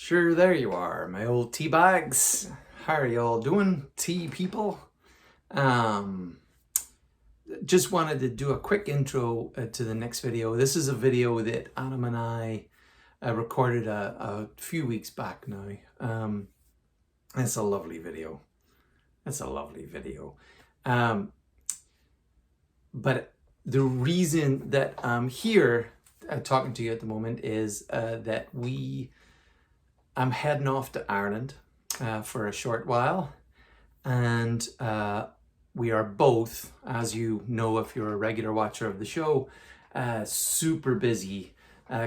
Sure, there you are, my old tea bags. How are y'all doing, tea people? Just wanted to do a quick intro to the next video. This is a video that Adam and I recorded a few weeks back now. It's a lovely video. It's a lovely video. But the reason that I'm here talking to you at the moment is that I'm heading off to Ireland for a short while, and we are both, as you know if you're a regular watcher of the show, super busy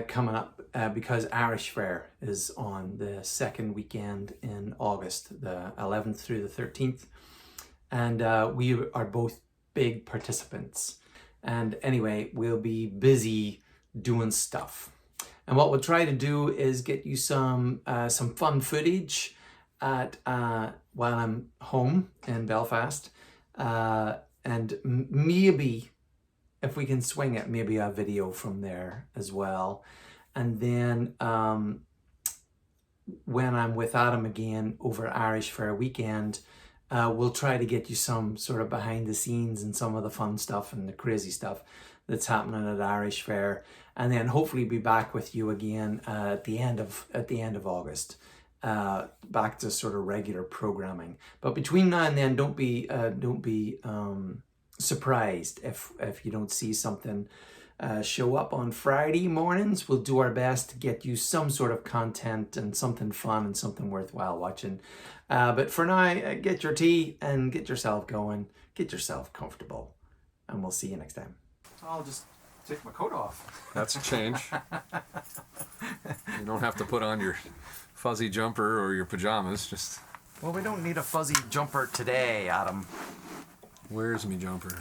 coming up because Irish Fair is on the second weekend in August, the 11th through the 13th, and we are both big participants. And anyway, we'll be busy doing stuff. And what we'll try to do is get you some fun footage at while I'm home in Belfast, and maybe, if we can swing it, maybe a video from there as well. And then when I'm with Adam again over Irish Fair weekend, we'll try to get you some sort of behind the scenes and some of the fun stuff and the crazy stuff that's happening at Irish Fair, and then hopefully be back with you again at the end of August, back to sort of regular programming. But between now and then, don't be surprised if you don't see something show up on Friday mornings. We'll do our best to get you some sort of content and something fun and something worthwhile watching. But for now, get your tea and get yourself going, get yourself comfortable, and we'll see you next time. I'll just take my coat off. That's a change. You don't have to put on your fuzzy jumper or your pajamas. Just. Well, we don't need a fuzzy jumper today, Adam. Where's me jumper?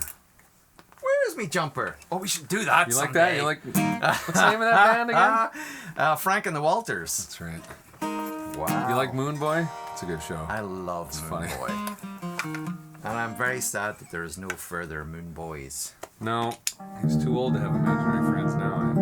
Where's me jumper? Oh, we should do that. You someday. like that? You like? What's the name of that band again? Frank and the Walters. That's right. Wow. You like Moon Boy? It's a good show. I love Moon funny. Boy. And I'm very sad that there is no further Moon Boys. No, he's too old to have imaginary friends now, I have to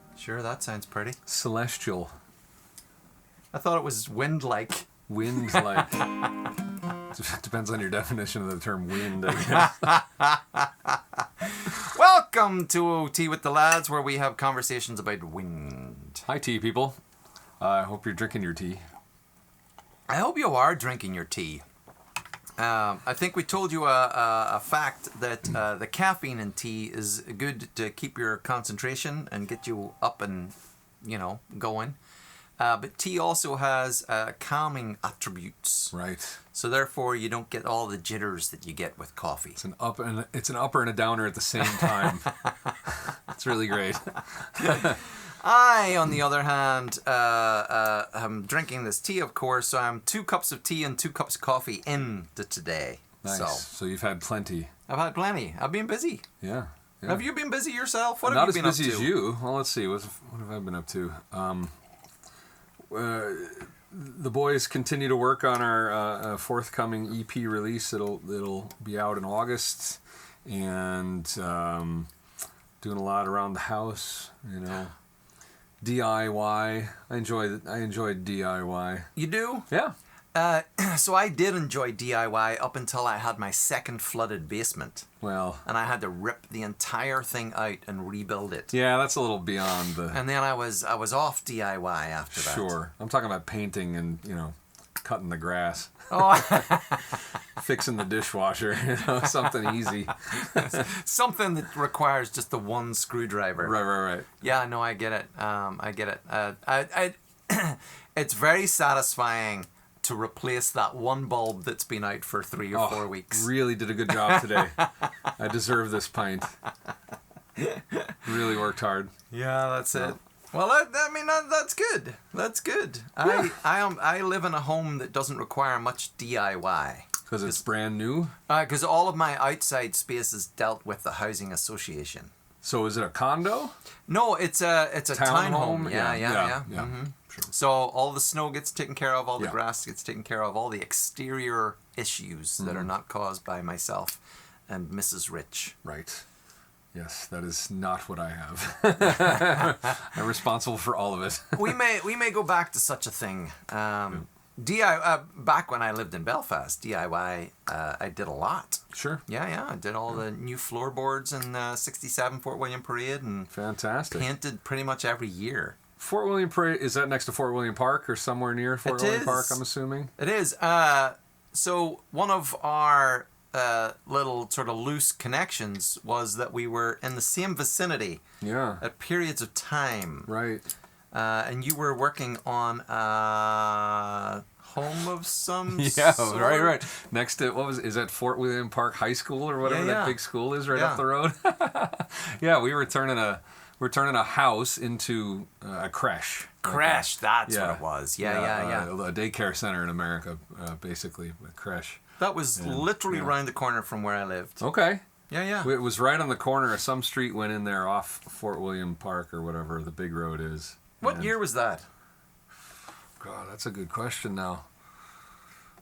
think. Sure, that sounds pretty. Celestial. I thought it was wind-like. Wind-like. Depends on your definition of the term wind, I guess. Welcome to Tea with the Lads, where we have conversations about wind. Hi, tea people. I hope you're drinking your tea. I hope you are drinking your tea. I think we told you a fact that the caffeine in tea is good to keep your concentration and get you up and, going. But tea also has calming attributes. Right. So therefore, you don't get all the jitters that you get with coffee. It's an upper and a downer at the same time. It's really great. I, on the other hand, am drinking this tea, of course. So I'm 2 cups of tea and 2 cups of coffee into today. Nice. So you've had plenty. I've had plenty. I've been busy. Yeah. Have you been busy yourself? What Not have you been up to? Not as busy as you. Well, let's see. What have I been up to? The boys continue to work on our forthcoming EP release. It'll be out in August, and doing a lot around the house. DIY. I enjoy DIY. You do? Yeah. So I did enjoy DIY up until I had my second flooded basement. Well. And I had to rip the entire thing out and rebuild it. Yeah, that's a little beyond the... And then I was off DIY after that. Sure. I'm talking about painting and, cutting the grass. Oh. Fixing the dishwasher, something easy. Something that requires just the one screwdriver. Right. Yeah, no, I get it. It's very satisfying to replace that one bulb that's been out for 3 or 4 weeks. Really did a good job today. I deserve this pint. Really worked hard. Yeah, that's it. Well, that's good. That's good. Yeah. I live in a home that doesn't require much DIY. Because it's brand new? Because all of my outside space is dealt with the housing association. So is it a condo? No, it's a townhome. Yeah. Mm-hmm. sure. So all the snow gets taken care of, all the Yeah. grass gets taken care of, all the exterior issues that are not caused by myself and Mrs. Rich. Right. Yes, that is not what I have. I'm responsible for all of it. we may go back to such a thing. Back when I lived in Belfast, DIY, I did a lot. Sure. Yeah, I did all the new floorboards in 67 Fort William Parade and Fantastic. painted pretty much every year. Fort William Parade, is that next to Fort William Park or somewhere near Fort William Park, I'm assuming? It is. So one of our little sort of loose connections was that we were in the same vicinity Yeah. at periods of time. Right. And you were working on a home of some Yeah, sort. right. Next to, is that Fort William Park High School or whatever that big school is right up the road? Yeah, we were turning a house into a crèche. Crèche, that's what it was. Yeah. A daycare center in America, basically, a crèche. That was literally around the corner from where I lived. Okay. Yeah. It was right on the corner of some street went in there off Fort William Park or whatever the big road is. What year was that? God, that's a good question now.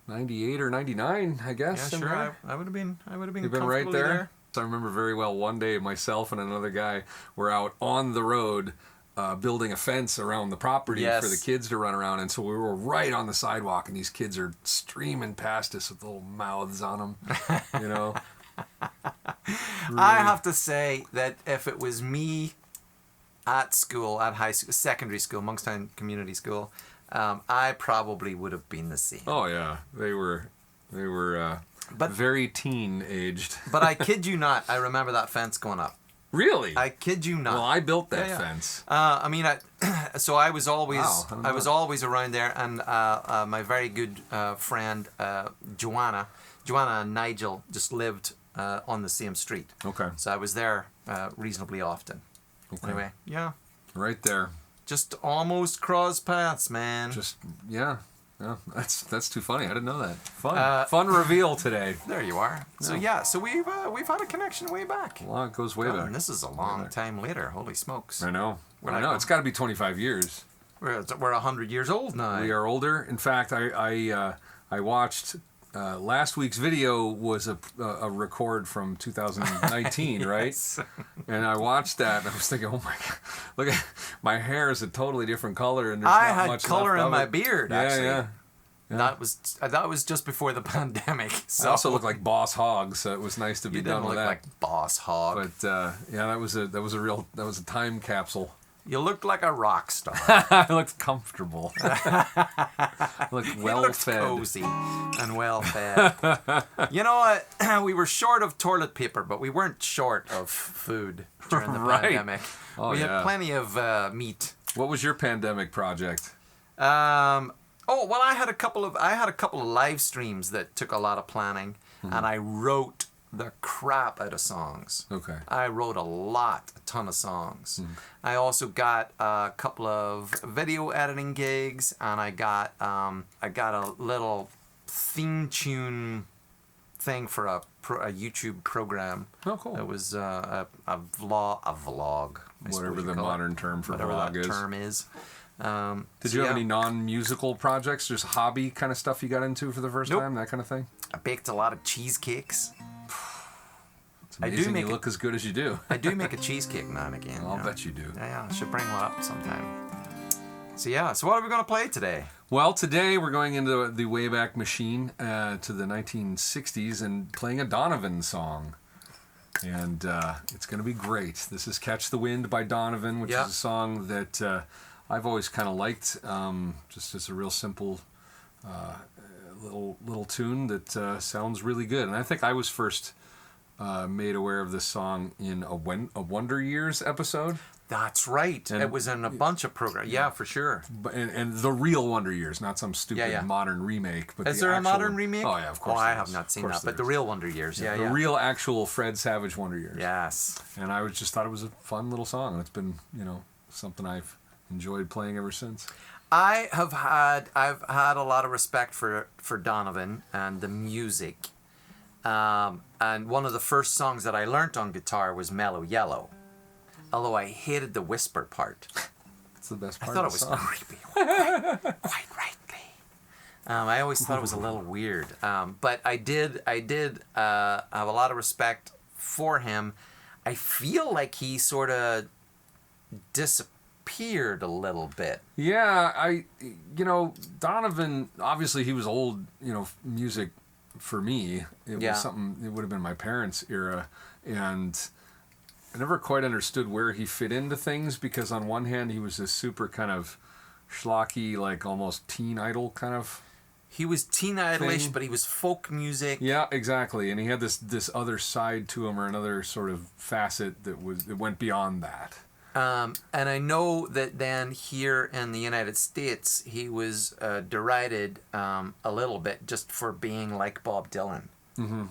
98 or 99, I guess. Yeah, sure. I would have been. You've been right there? I remember very well one day myself and another guy were out on the road building a fence around the property for the kids to run around. And so we were right on the sidewalk and these kids are streaming past us with little mouths on them, you know. Really. I have to say that if it was me at school, at high school, secondary school, Monkstown Community School, I probably would have been the same. Oh yeah, they were But very teen-aged. But I kid you not, I remember that fence going up. Really? I kid you not. Well, I built that fence. So I was always Wow, I was always around there, and my very good friend Joanna and Nigel just lived on the same street. Okay. So I was there reasonably often. Okay. Anyway, yeah. Right there. Just almost cross paths, man. Yeah, that's too funny. I didn't know that. Fun reveal today. There you are. Yeah. So we've had a connection way back. Well, it goes way back. And this is a long time later. Holy smokes. I know. I know. It's got to be 25 years. We're 100 years old now. We are older. In fact, I watched last week's video was a record from 2019, right? Yes. And I watched that and I was thinking, oh my God, look at my hair is a totally different color and there's I not had much color left in of my it. beard, actually. Yeah. That was just before the pandemic. So I also look like Boss Hog, so it was nice to be you done didn't with look that. like Boss Hog. But that was a time capsule. You looked like a rock star. I looked comfortable. I looked well you looked fed. cozy and well fed. You know what? We were short of toilet paper, but we weren't short of food during the Right. pandemic. Oh, we yeah. had plenty of meat. What was your pandemic project? Well, I had a couple of live streams that took a lot of planning, and I wrote the crap out of songs. Okay. I wrote a ton of songs. I also got a couple of video editing gigs, and I got a little theme tune thing for a YouTube program. Oh, cool. It was a vlog. I suppose Whatever you the call it. modern term for Whatever vlog that is. term is. Did you have any non-musical projects? Just hobby kind of stuff you got into for the first Nope. time? That kind of thing? I baked a lot of cheesecakes. It's amazing make you look as good as you do. I do make a cheesecake now and again. I'll bet you do. Yeah, I should bring one up sometime. So what are we going to play today? Well, today we're going into the Wayback Machine to the 1960s and playing a Donovan song. And it's going to be great. This is Catch the Wind by Donovan, which is a song that I've always kind of liked. Just as a real simple little tune that sounds really good. And I think I was first made aware of this song in a Wonder Years episode. That's right. And it was in a bunch of programs. Yeah, for sure. And the real Wonder Years, not some stupid modern remake. But Is the there a actual, modern remake? Oh, yeah, of course. Oh, I there have is. not seen Of course that. But there the is. real Wonder Years. Yeah. The real actual Fred Savage Wonder Years. Yes. And I just thought it was a fun little song. And it's been, something I've enjoyed playing ever since. I've had a lot of respect for Donovan and the music. And one of the first songs that I learnt on guitar was Mellow Yellow. Although I hated the whisper part. That's the best I part. thought of it the was song. creepy. Quite rightly. I always thought it was a little weird. But I did have a lot of respect for him. I feel like he sort of disappeared a little bit. Yeah, Donovan, obviously he was old, music for me. It Yeah. was something, it would have been my parents' era. And I never quite understood where he fit into things, because on one hand he was this super kind of schlocky, like almost teen idol kind of. He was teen idolish, Thing. but he was folk music. Yeah, exactly. And he had this other side to him, or another sort of facet that went beyond that. And I know that then here in the United States, he was derided a little bit just for being like Bob Dylan. Mm-hmm.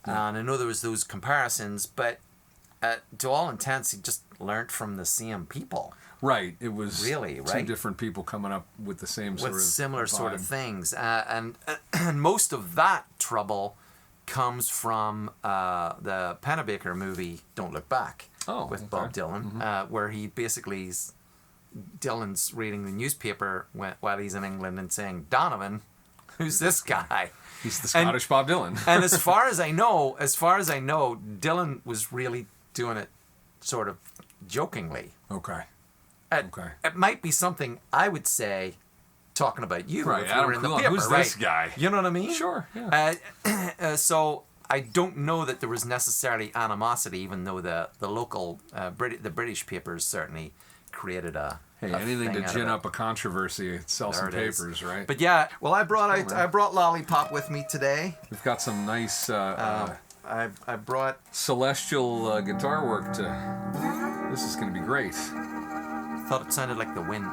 And I know there was those comparisons, but to all intents, he just learned from the same people. Right. It was Really, two right? different people coming up with the same sort With of similar sort of vibe. things. And most of that trouble comes from the Pennebaker movie, Don't Look Back, with Bob Dylan, where he basically, Dylan's reading the newspaper while he's in England and saying, Donovan, who's this guy? He's the Scottish Bob Dylan. And as far as I know, Dylan was really doing it sort of jokingly. Okay. It might be something I would say, talking about you, Right, if you Adam were in the Coolong. paper, Who's right? this guy? You know what I mean? Sure, yeah. So I don't know that there was necessarily animosity, even though the local the British papers certainly created a. Hey, a anything thing to out gin of it. up a controversy, sell There some it is. papers, right? But yeah, well, I brought Lollipop with me today. We've got some nice I brought. celestial guitar work to. This is going to be great. Thought it sounded like the wind.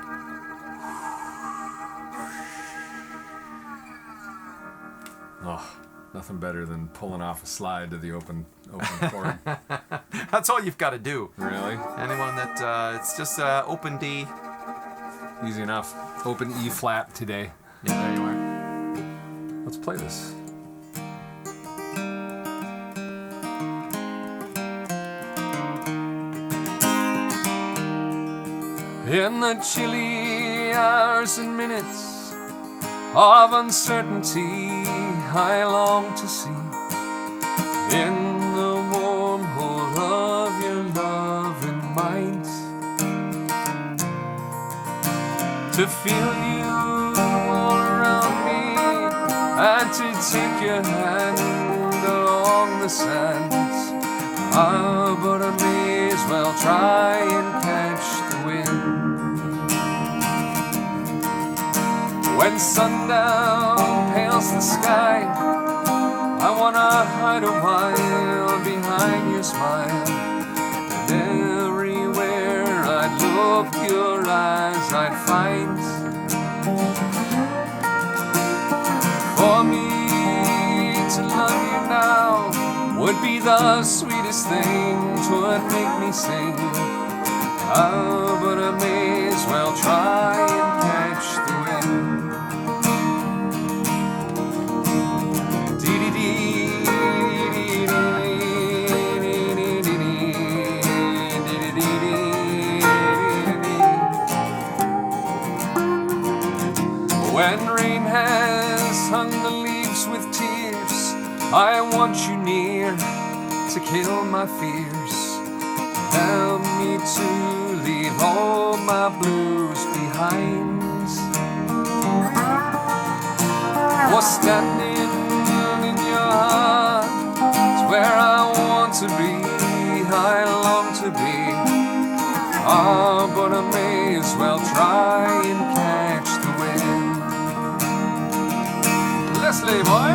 Oh, nothing better than pulling off a slide to the open chord. That's all you've got to do. Really? Anyone that it's just open D. Easy enough. Open E flat today. Yeah, there you are. Let's play this. In the chilly hours and minutes of uncertainty, I long to see in the warm hold of your loving mind, to feel you all around me and to take your hand along the sands. Ah, but I may as well try and catch the wind. When sundown pales the sky, I wanna hide a while behind your smile. And everywhere I'd look, your eyes I'd find. For me to love you now would be the sweetest thing, 'twould make me sing. Ah, but I may as well try and catch the wind. When rain has hung the leaves with tears, I want you near to kill my fears. Help me to leave all my blues behind. Was standing in your heart is where I want to be, I long to be. Ah, but I may as well try and catch the wind. Leslie, boy!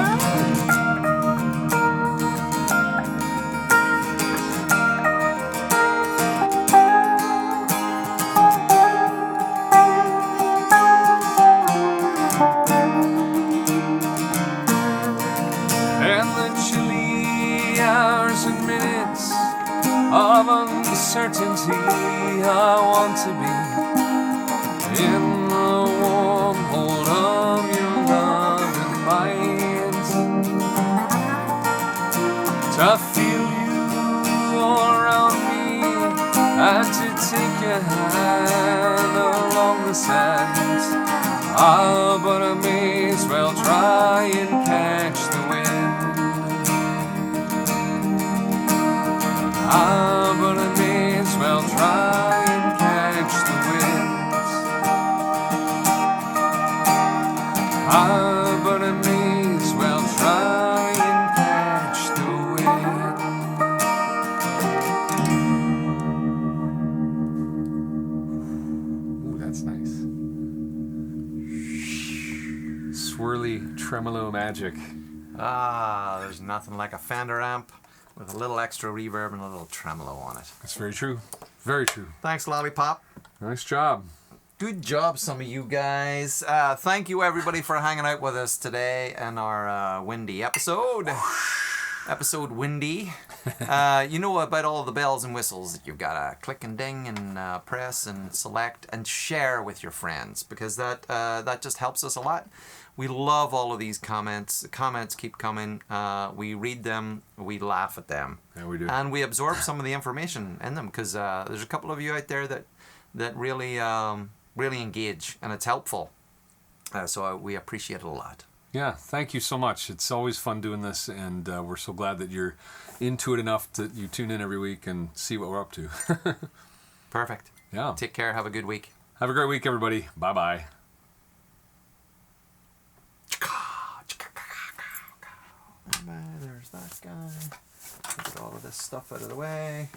Of uncertainty, I want to be in the warm hold of your loving mind. well try and catch the wind. Ah, but I may as well try and catch the wind. Ah, but I may as well try and catch the wind. Ooh, that's nice. Swirly tremolo magic. Ah, there's nothing like a Fender amp with a little extra reverb and a little tremolo on it. That's very true. Very true. Thanks, Lollipop. Nice job. Good job, some of you guys. Thank you, everybody, for hanging out with us today in our windy episode. Episode windy. You know about all the bells and whistles that you've got to click and ding and press and select and share with your friends, because that just helps us a lot. We love all of these comments. The comments keep coming. We read them. We laugh at them. Yeah, we do. And we absorb some of the information in them, because there's a couple of you out there that really really engage, and it's helpful. So we appreciate it a lot. Yeah, thank you so much. It's always fun doing this, and we're so glad that you're into it enough that you tune in every week and see what we're up to. Perfect. Yeah. Take care. Have a good week. Have a great week, everybody. Bye-bye. There's that guy. Get all of this stuff out of the way.